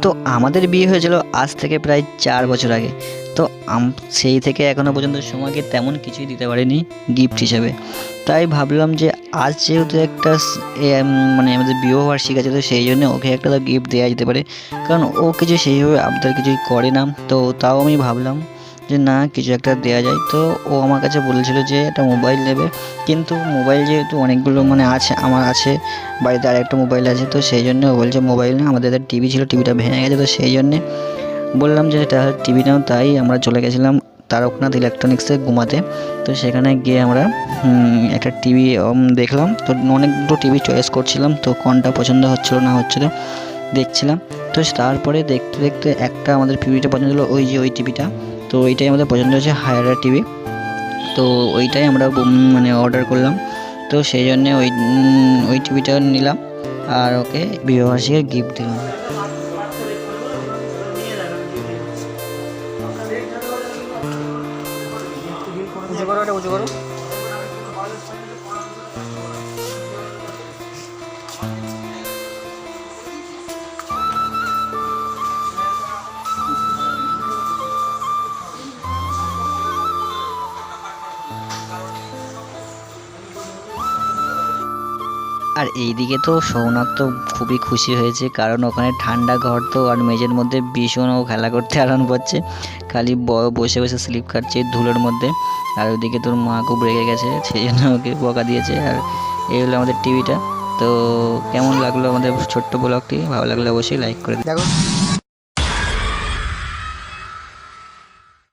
তো আমাদের বিয়ে হয়েছিল আজ থেকে প্রায় 4 বছর আগে। তো সেই থেকে এখনও পর্যন্ত সোমাকে তেমন কিছুই দিতে পারিনি গিফট হিসেবে। তাই ভাবলাম যে আজ যেহেতু একটা মানে আমাদের বিবাহবার্ষিকী আছে, তো সেই জন্য ওকে একটা তো গিফট দেওয়া যেতে পারে, কারণ ও কিছু সেইভাবে আবদার কিছুই করে না। তো তাও আমি ভাবলাম যে না, কিছু একটা দেওয়া যায়। তো ও আমার কাছে বলেছিল যে একটা মোবাইল নেবে, কিন্তু মোবাইল যেহেতু অনেকগুলো মানে আছে, আমার আছে বাড়িতে আর একটা মোবাইল আছে, তো সেই জন্য ও বলছে মোবাইল না, আমাদের টিভি ছিল, টিভিটা ভেঙে গেছে। তো সেই জন্যে বললাম যে তাহলে টিভি নাও। তাই আমরা চলে গেছিলাম তারকনাথ ইলেকট্রনিক্সে ঘুমাতে। তো সেখানে গিয়ে আমরা একটা টিভি দেখলাম। তো অনেক দুটো টিভি চয়েস করছিলাম, তো কোনটা পছন্দ হচ্ছিলো না হচ্ছিলো দেখছিলাম। তো তারপরে দেখতে দেখতে একটা আমাদের টিভিটা পছন্দ হলো, ওই যে ওই টিভিটা। তো ওইটাই আমাদের পছন্দ হয়েছে, হায়ার টিভি। তো ওইটাই আমরা মানে অর্ডার করলাম। তো সেই জন্যে ওই টিভিটা নিলাম আর ওকে বিবাহবার্ষিকীর গিফট দিলাম। উঁচু করো, এটা উঁচু করো। আর এইদিকে তো সৌনক তো খুবই খুশি হয়েছে, কারণ ওখানে ঠান্ডা ঘর তো, আর মেঝের মধ্যে ভীষণ ও খেলা করতে আরাম পাচ্ছে, খালি বসে বসে স্লিপ খাচ্ছে ধুলোর মধ্যে। আর ওইদিকে তোর মা খুব রেগে গেছে, সেই জন্য ওকে বকা দিয়েছে। আর এই হলো আমাদের টিভিটা। তো কেমন লাগলো আমাদের ছোট্ট ব্লগটি? ভালো লাগলে অবশ্যই লাইক করে দিও। দেখো।